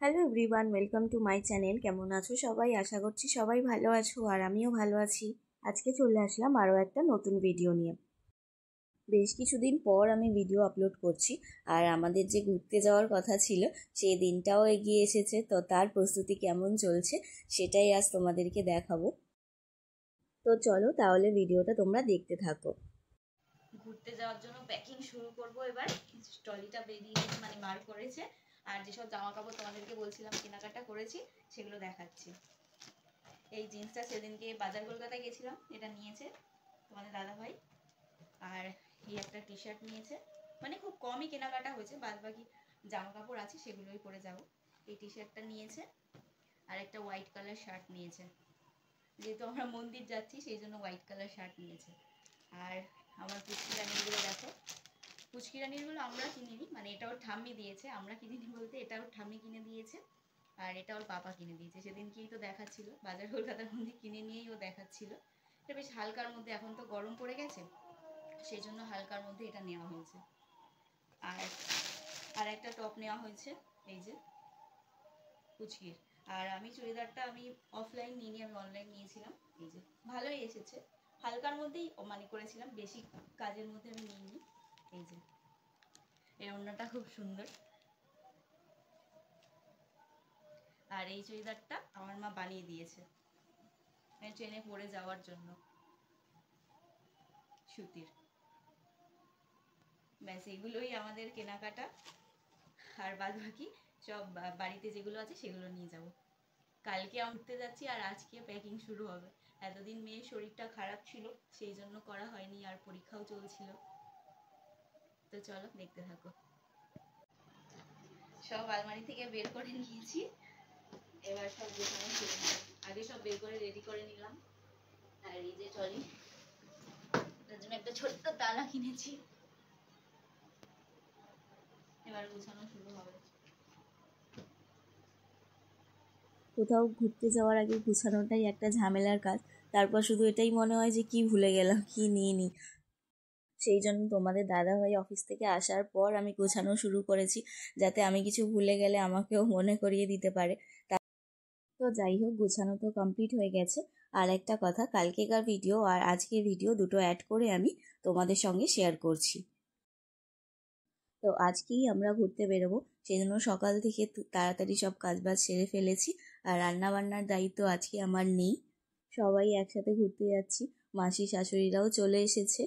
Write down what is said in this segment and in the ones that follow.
Hello everyone, welcome to my channel. কেমন আছো সবাই? আশা করছি সবাই ভালো আছো আর আমিও ভালো আছি। আজকে চলে আসলাম আরও একটা নতুন ভিডিও নিয়ে। বেশ কিছুদিন পর আমি ভিডিও আপলোড করছি আর আমাদের যে ঘুরতে যাওয়ার কথা ছিল সেই দিনটাও এগিয়ে এসেছে। তো তার প্রস্তুতি কেমন চলছে সেটাই আজ তোমাদেরকে দেখাবো। তো চলো তাহলে ভিডিওটা তোমরা দেখতে থাকো। ঘুরতে যাওয়ার জন্য প্যাকিং শুরু করব এবার। ট্রলিটা বেরিয়ে বার করেছে আর যেসব জামা কাপড় তোমাদেরকে বলছিলাম কেনাকাটা করেছি সেগুলো দেখাচ্ছি। এই জিন্সটা সেদিনকে বাজার কলকাতায় গেছিলাম, এটা নিয়েছে তোমাদের দাদা ভাই। আর এই একটা টি শার্ট নিয়েছে, খুব কমই কেনাকাটা হয়েছে, বাদ বাকি জামা কাপড় আছে সেগুলোই পরে যাব। এই টি শার্টটা নিয়েছে আর একটা হোয়াইট কালার শার্ট নিয়েছে, যেহেতু আমরা মন্দির যাচ্ছি সেই জন্য হোয়াইট কালার শার্ট নিয়েছে। আর আমার পুচকি রানিরগুলো দেখো, পুচকি রানিরগুলো আমরা কিনিনি, এটা ওর ঠাম্মি দিয়েছে। আমরা কিনিনি বলতে এটা ওর ঠাম্মি কিনে দিয়েছে আর এটা ওর পাপা কিনে দিয়েছে। সেদিনকেই তো দেখাচ্ছিল, বাজার কলকাতার মধ্যে কিনে নিয়েই ও দেখাচ্ছিল। এটা বেশ হালকার মধ্যে, এখন তো গরম পড়ে গেছে সেই জন্য হালকার মধ্যে এটা নেওয়া হয়েছে। আর একটা টপ নেওয়া হয়েছে এই যে পুচকির। আর আমি চুড়িদারটা আমি অফলাইন নিইনি, আমি অনলাইন নিয়েছিলাম। এই যে ভালোই এসেছে, হালকার মধ্যেই করেছিলাম, বেশি কাজের মধ্যে আমি নিইনি। এই যে এই ওড়নাটা খুব সুন্দর। আর এই চুড়িদারটা আমার মা বানিয়ে দিয়েছে ট্রেনে পরে যাওয়ার জন্য, সুতির। ব্যাস এগুলোই আমাদের কেনাকাটা, আর বাদ বাকি সব বাড়িতে যেগুলো আছে সেগুলো নিয়ে যাব। কালকে আমি ঘুরতে যাচ্ছি আর আজকে প্যাকিং শুরু হবে। এতদিন মেয়ের শরীরটা খারাপ ছিল সেই জন্য করা হয়নি, আর পরীক্ষাও চলছিল। তো চলো দেখতে থাকো। সব আলমারি থেকে বের করে নিয়েছি, এবার সব গোছানো শুরু হবে। আগে সব বের করে রেডি করে নিলাম। আর এই যে ট্রলি, তার জন্য একটা ছোট্ট তালা কিনেছি, এবার গোছানো শুরু হবে। কোথাও ঘুরতে যাওয়ার আগে গুছানোটাই একটা ঝামেলার কাজ। তারপর শুধু এটাই মনে হয় যে কি ভুলে গেলাম, কি নিয়ে নিই। সেই জন্য তোমাদের দাদাভাই অফিস থেকে আসার পর আমি গোছানো শুরু করেছি, যাতে আমি কিছু ভুলে গেলে আমাকেও মনে করিয়ে দিতে পারে। তো যাই হোক, গোছানো তো কমপ্লিট হয়ে গেছে। আর একটা কথা, কালকেকার ভিডিও আর আজকের ভিডিও দুটো অ্যাড করে আমি তোমাদের সঙ্গে শেয়ার করছি। তো আজকেই আমরা ঘুরতে বেরোবো, সেই জন্য সকাল থেকে তাড়াতাড়ি সব কাজবাজ সেরে ফেলেছি। আর রান্না বান্নার দায়িত্ব আজকে আমার নেই, সবাই একসাথে ঘুরতে যাচ্ছি। মাসি শাশুড়িরাও চলে এসেছে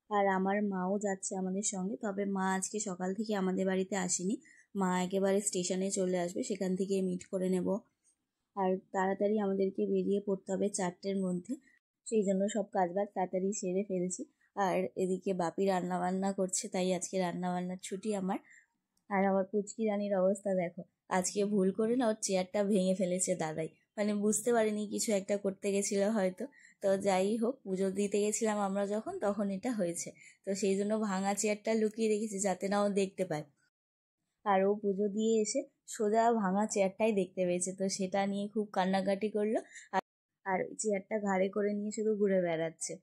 আর আমার মাও যাচ্ছে আমাদের সঙ্গে। তবে মা আজকে সকাল থেকে আমাদের বাড়িতে আসেনি, মা একেবারে স্টেশনে চলে আসবে, সেখান থেকে মিট করে নেব। আর তাড়াতাড়ি আমাদেরকে বেরিয়ে পড়তে হবে 4টের মধ্যে, সেই জন্য সব কাজবাজ তাড়াতাড়ি সেরে ফেলেছি। আর এদিকে বাপি রান্না বান্না করছে, তাই আজকে রান্না বান্নার ছুটি আমার। আর আমার পুচকি রানীর অবস্থা দেখো, আজকে ভুল করে না ওর চেয়ারটা ভেঙে ফেলেছে দাদাই। বুঝতে পারিনি, কিছু একটা করতে গেছিল হয়তো। তো যাই হোক, পুজো দিতে গেছিলাম আমরা যখন, তখন এটা হয়েছে। তো সেই জন্য ভাঙা চেয়ারটা লুকিয়ে রেখেছি যাতে না ও দেখতে পায়। আর ও পুজো দিয়ে এসে সোজা ভাঙা চেয়ারটাই দেখতে পেয়েছে, তো সেটা নিয়ে খুব কান্নাকাটি করলো। আর ওই চেয়ারটা ঘাড়ে করে নিয়ে শুধু ঘুরে বেড়াচ্ছে।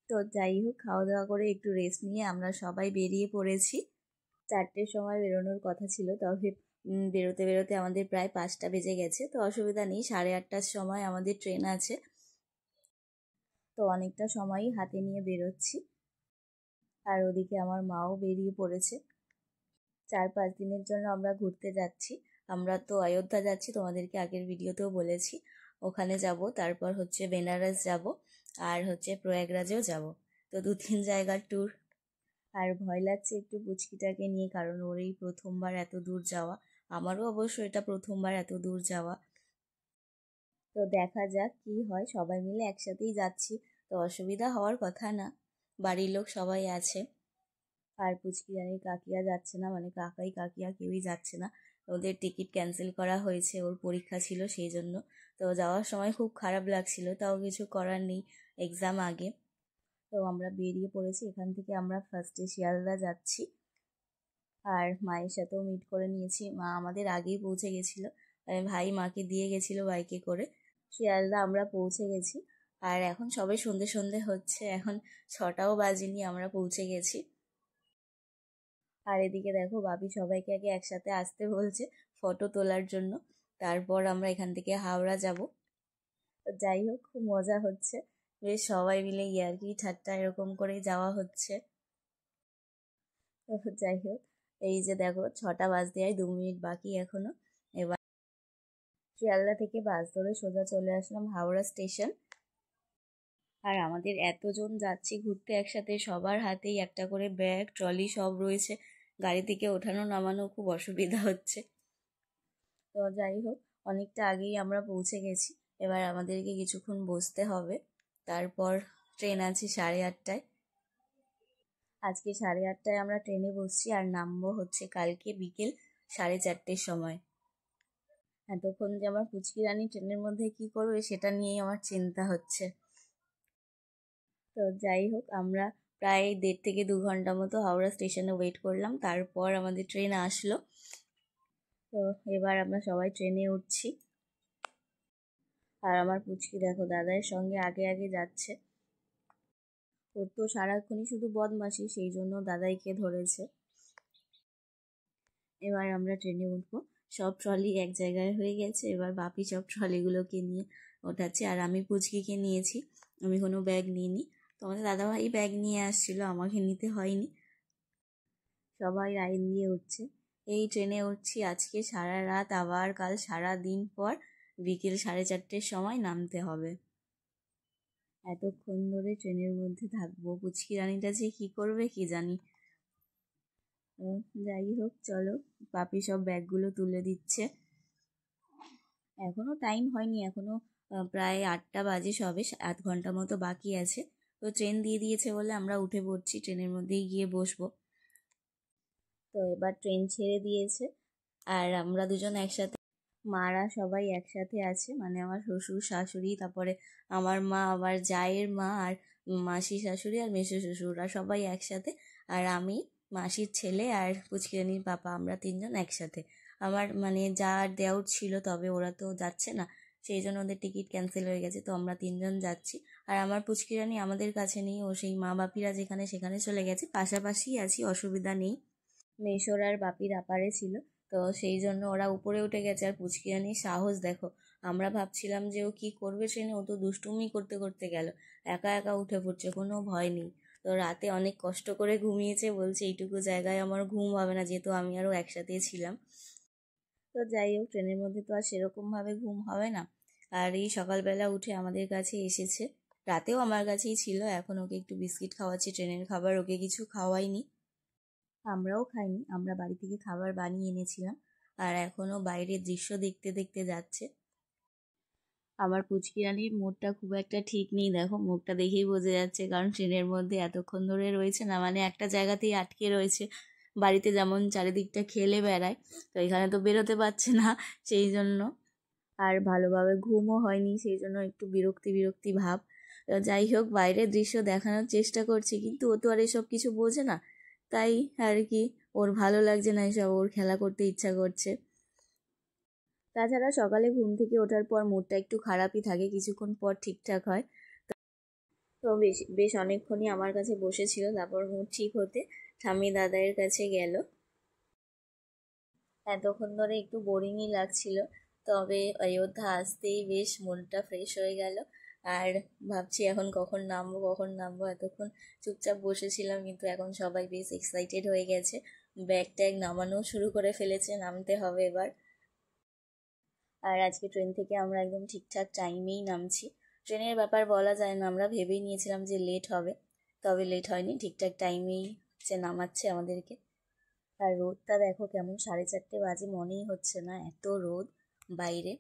তো যাই হোক, খাওয়া দাওয়া করে একটু রেস্ট নিয়ে আমরা সবাই বেরিয়ে পড়েছি। 4টের সময় বেরোনোর কথা ছিল, তবে বেরোতে বেরোতে আমাদের প্রায় 5টা বেজে গেছে। তো অসুবিধা নেই, 8:30টার সময় আমাদের ট্রেন আছে, তো অনেকটা সময়ই হাতে নিয়ে বেরোচ্ছি। আর ওদিকে আমার মাও বেরিয়ে পড়েছে। 4-5 দিনের জন্য আমরা ঘুরতে যাচ্ছি। আমরা তো অযোধ্যা যাচ্ছি, তোমাদেরকে আগের ভিডিওতেও বলেছি। ওখানে যাব, তারপর হচ্ছে বেনারস যাব, আর হচ্ছে প্রয়াগরাজেও যাব। তো 2-3 জায়গার ট্যুর। আর ভয় লাগছে একটু পুচকিটাকে নিয়ে, কারণ ওর এই প্রথমবার এত দূর যাওয়া। আমারও অবশ্য এটা প্রথমবার এত দূর যাওয়া। তো দেখা যাক কি হয়, সবাই মিলে একসাথেই যাচ্ছি, তো অসুবিধা হওয়ার কথা না, বাড়ির লোক সবাই আছে। আর পুচকি রানীর কাকিয়া যাচ্ছে না, কাকাই কাকিয়া কেউই যাচ্ছে না। ওদের টিকিট ক্যান্সেল করা হয়েছে, ওর পরীক্ষা ছিল সেই জন্য। তো যাওয়ার সময় খুব খারাপ লাগছিল, তাও কিছু করার নেই, এক্সাম আগে। তো আমরা বেরিয়ে পড়েছি, এখান থেকে আমরা ফার্স্টে শিয়ালদা যাচ্ছি। আর মায়ের সাথেও মিট করে নিয়েছি, মা আমাদের আগেই পৌঁছে গেছিল, ভাই মাকে দিয়ে গেছিল বাইকে করে। শিয়ালদা আমরা পৌঁছে গেছি। আর এখন সবে সন্ধে সন্ধে হচ্ছে, এখন 6টাও বাজেনি, আমরা পৌঁছে গেছি। আর এদিকে দেখো, বাপি সবাইকে আগে একসাথে আসতে বলছে, ফটো তোলার জন্য। তারপর আমরা এখান থেকে হাওড়া যাব। যাই হোক, খুব মজা হচ্ছে, বেশ সবাই মিলে ইয়ার্কি ঠাট্টা এরকম করেই যাওয়া হচ্ছে। যাই হোক, এই যে দেখো 6টা বাজতে 2 মিনিট বাকি এখনো। এবার শিয়ালদা থেকে বাস ধরে সোজা চলে আসলাম হাওড়া স্টেশন। আর আমাদের এতজন যাচ্ছি ঘুরতে একসাথে, সবার হাতেই একটা করে ব্যাগ ট্রলি সব রয়েছে, গাড়ি থেকে ওঠানো নামানো খুব অসুবিধা হচ্ছে। তো যাই হোক, অনেকটা আগেই আমরা পৌঁছে গেছি। এবার আমাদেরকে কিছুক্ষণ বসতে হবে, তারপর ট্রেন আছে 8:30টায়। আজকে 8:30টায় আমরা ট্রেনে বসছি, আর নামবো হচ্ছে কালকে বিকেল 4:30টের সময়। এতক্ষণ যে আমার পুচকি রানী ট্রেনের মধ্যে কি করবে সেটা নিয়েই আমার চিন্তা হচ্ছে। তো যাই হোক, আমরা প্রায় 1.5 থেকে 2 ঘন্টা মতো হাওড়া স্টেশনে ওয়েট করলাম, তারপর আমাদের ট্রেন আসলো। তো এবার আমরা সবাই ট্রেনে উঠছি। আর আমার পুচকি দেখো দাদার সঙ্গে আগে আগে যাচ্ছে। ওর তো সারাক্ষণই শুধু বদমাশি, সেই জন্য দাদাইকে ধরেছে। এবার আমরা ট্রেনে উঠবো, সব ট্রলি এক জায়গায় হয়ে গেছে। এবার বাপি সব ট্রলিগুলোকে নিয়ে ওঠাচ্ছে, আর আমি পুচকিকে নিয়েছি, আমি কোনো ব্যাগ নিইনি। তোমাদের দাদাভাই ব্যাগ নিয়ে আসছিল, আমাকে নিতে হয়নি। সবাই লাইন দিয়ে উঠছে। এই ট্রেনে উঠছি আজকে সারা রাত, আবার কাল সারা দিন পর বিকেল 4:30টের সময় নামতে হবে। এতক্ষণ ধরে ট্রেনের মধ্যে থাকবো, পুচকি রানীটা যে কি করবে কি জানি। যাই হোক, চলো, পাপি সব ব্যাগগুলো তুলে দিচ্ছে। এখনো টাইম হয়নি, এখনো প্রায় 8টা বাজে, সবে 8 ঘন্টা মতো বাকি আছে। তো ট্রেন দিয়ে দিয়েছে বলে আমরা উঠে পড়ছি, ট্রেনের মধ্যেই গিয়ে বসবো। তো এবার ট্রেন ছেড়ে দিয়েছে, আর আমরা দুজন একসাথে, মারা সবাই একসাথে আছে, মানে আমার শ্বশুর শাশুড়ি, তারপরে আমার মা, আবার জায়ের মা, আর মাসি শাশুড়ি আর মেসো শ্বশুররা সবাই একসাথে। আর আমি, মাসির ছেলে আর পুচকিরানির পাপা, আমরা 3জন একসাথে। আমার মানে যার দেওর ছিল, তবে ওরা তো যাচ্ছে না, সেই জন্য ওদের টিকিট ক্যান্সেল হয়ে গেছে, তো আমরা 3জন যাচ্ছি। আর আমার পুচকিরানি আমাদের কাছে নেই, ও সেই মা বাপিরা যেখানে সেখানে চলে গেছে, পাশাপাশি আছি, অসুবিধা নেই। মেশোর আর বাপির আপারে ছিল, তো সেই জন্য ওরা উপরে উঠে গেছে। আর পুচকিরানির সাহস দেখো, আমরা ভাবছিলাম যে ও কি করবে ট্রেনে, ও তো দুষ্টুমি করতে করতে গেল, একা একা উঠে পড়ছে, কোনো ভয় নেই। তো রাতে অনেক কষ্ট করে ঘুমিয়েছে, বলছে এইটুকু জায়গায় আমার ঘুম হবে না, যেহেতু আমি আরও একসাথে ছিলাম। তো যাই হোক, ট্রেনের মধ্যে তো আর সেরকমভাবে ঘুম হবে না। আর এই সকালবেলা উঠে আমাদের কাছে এসেছে, রাতেও আমার কাছেই ছিল। এখন ওকে একটু বিস্কিট খাওয়াচ্ছি, ট্রেনের খাবার, ওকে কিছু খাওয়াইনি, আমরাও খাইনি, আমরা বাড়ি থেকে খাবার বানিয়ে এনেছিলাম। আর এখনও বাইরের দৃশ্য দেখতে দেখতে যাচ্ছে। আমার পুচকি রানীর মুডটা খুব একটা ঠিক নেই, দেখো মুখটা দেখেই বোঝা যাচ্ছে, কারণ ট্রেনের মধ্যে এতক্ষণ ধরে রয়েছে না, মানে একটা জায়গাতেই আটকে রয়েছে। বাড়িতে যেমন চারিদিকটা খেলে বেড়ায়, তো এখানে তো বেরোতে পারছে না, সেই জন্য। আর ভালোভাবে ঘুমও হয়নি, সেই জন্য একটু বিরক্তি বিরক্তি ভাব। যাই হোক, বাইরের দৃশ্য দেখানোর চেষ্টা করছি, কিন্তু ও তো আর এসব কিছু বোঝে না, তাই আর কি, ওর ভালো লাগছে না এসব, ওর খেলা করতে ইচ্ছা করছে। তাছাড়া সকালে ঘুম থেকে ওঠার পর মুডটা একটু খারাপই থাকে, কিছুক্ষণ পর ঠিকঠাক হয়। তো বেশ বেশ অনেকক্ষণই আমার কাছে বসেছিল, তারপর মুড ঠিক হতে ঠাম্মি দাদাইয়ের কাছে গেল। এতক্ষণ ধরে একটু বোরিংই লাগছিল, তবে অযোধ্যা আসতেই বেশ মনটা ফ্রেশ হয়ে গেল। আর ভাবছি এখন কখন নামবো কখন নামবো, এতক্ষণ চুপচাপ বসেছিলাম, কিন্তু এখন সবাই বেশ এক্সাইটেড হয়ে গেছে, ব্যাগ ট্যাগ নামানো শুরু করে ফেলেছে, নামতে হবে এবার। আর আজকে ট্রেন থেকে আমরা একদম ঠিকঠাক টাইমেই নামছি। ট্রেনের ব্যাপার বলা যায় না, আমরা ভেবেই নিয়েছিলাম যে লেট হবে, তবে লেট হয়নি, ঠিকঠাক টাইমেই সে নামাচ্ছে আমাদেরকে। আর রোদটা দেখো কেমন, 4:30 বাজে, মনেই হচ্ছে না এত রোদ বাইরে।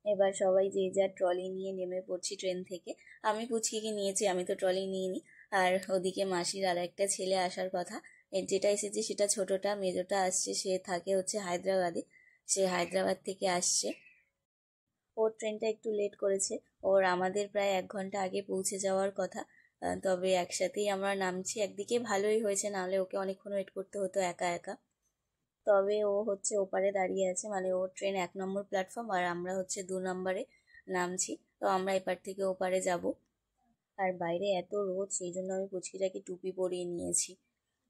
এবার সবাই যে যার ট্রলি নিয়ে নেমে পড়ছি ট্রেন থেকে। আমি পুচকিকে নিয়েছি, আমি তো ট্রলি নিইনি। আর ওদিকে মাসির আর একটা ছেলে আসার কথা, যেটা এসেছে সেটা ছোটটা, মেজোটা আসছে, সে থাকে হচ্ছে হায়দ্রাবাদে, সে হায়দ্রাবাদ থেকে আসছে। ওর ট্রেনটা একটু লেট করেছে, ওর আমাদের প্রায় 1 ঘন্টা আগে পৌঁছে যাওয়ার কথা। তবে একসাথেই আমরা নামছি, একদিকে ভালোই হয়েছে, নাহলে ওকে অনেকক্ষণ ওয়েট করতে হতো একা একা। তবে ও হচ্ছে ওপারে দাঁড়িয়ে আছে, মানে ওর ট্রেন 1 নম্বর প্ল্যাটফর্ম, আর আমরা হচ্ছে 2 নম্বরে নামছি। তো আমরা এপার থেকে ওপারে যাব। আর বাইরে এত রোদ, সেই জন্য আমি পুচকিটাকে টুপি পরিয়ে নিয়েছি।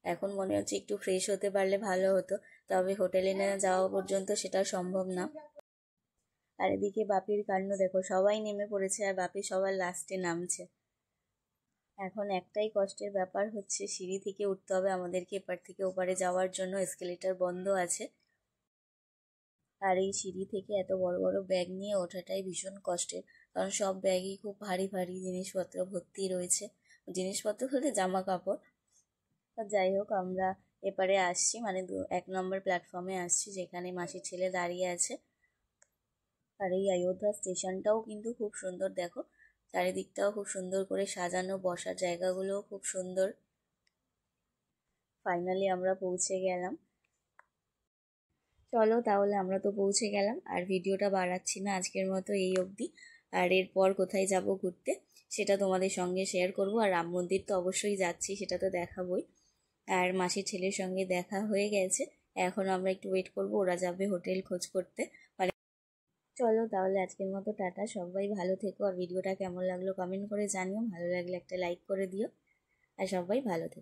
এখন মনে হচ্ছে একটু ফ্রেশ হতে পারলে ভালো হতো, তবে হোটেলে না যাওয়া পর্যন্ত সেটা সম্ভব না। আর এদিকে বাপির কাণ্ড দেখো, সবাই নেমে পড়েছে আর বাপি সবার লাস্টে নামছে। এখন একটাই কষ্টের ব্যাপার হচ্ছে, সিঁড়ি থেকে উঠতে হবে আমাদেরকে এপার থেকে ওপারে যাওয়ার জন্য, এসকেলেটর বন্ধ আছে। আর এই সিঁড়ি থেকে এত বড় বড় ব্যাগ নিয়ে ওঠাটাই ভীষণ কষ্টের, কারণ সব ব্যাগই খুব ভারী ভারী জিনিসপত্র ভর্তি রয়েছে। জিনিসপত্র হলে জামা কাপড়। যাই হোক, আমরা এপারে আসছি, মানে 1 নম্বর প্ল্যাটফর্মে আসছি, যেখানে মাসির ছেলে দাঁড়িয়ে আছে। আর এই অযোধ্যা স্টেশনটাও কিন্তু খুব সুন্দর, দেখো চারিদিকটাও খুব সুন্দর করে সাজানো, বসার জায়গাগুলোও খুব সুন্দর। ফাইনালি আমরা পৌঁছে গেলাম। চলো তাহলে, আমরা তো পৌঁছে গেলাম, আর ভিডিওটা বাড়াচ্ছি না, আজকের মতো এই অবধি। আর এরপর কোথায় যাব ঘুরতে সেটা তোমাদের সঙ্গে শেয়ার করব। আর রাম মন্দির তো অবশ্যই যাচ্ছি, সেটা তো দেখাবই। আর মাসির ছেলের সঙ্গে দেখা হয়ে গেছে, এখন আমরা একটু ওয়েট করব, ওরা যাবে হোটেল খোঁজ করতে। মানে চলো তাহলে আজকের মতো টাটা, সবাই ভালো থেকো। আর ভিডিওটা কেমন লাগলো কমেন্ট করে জানিও, ভালো লাগলে একটা লাইক করে দিও। আর সবাই ভালো থেকো।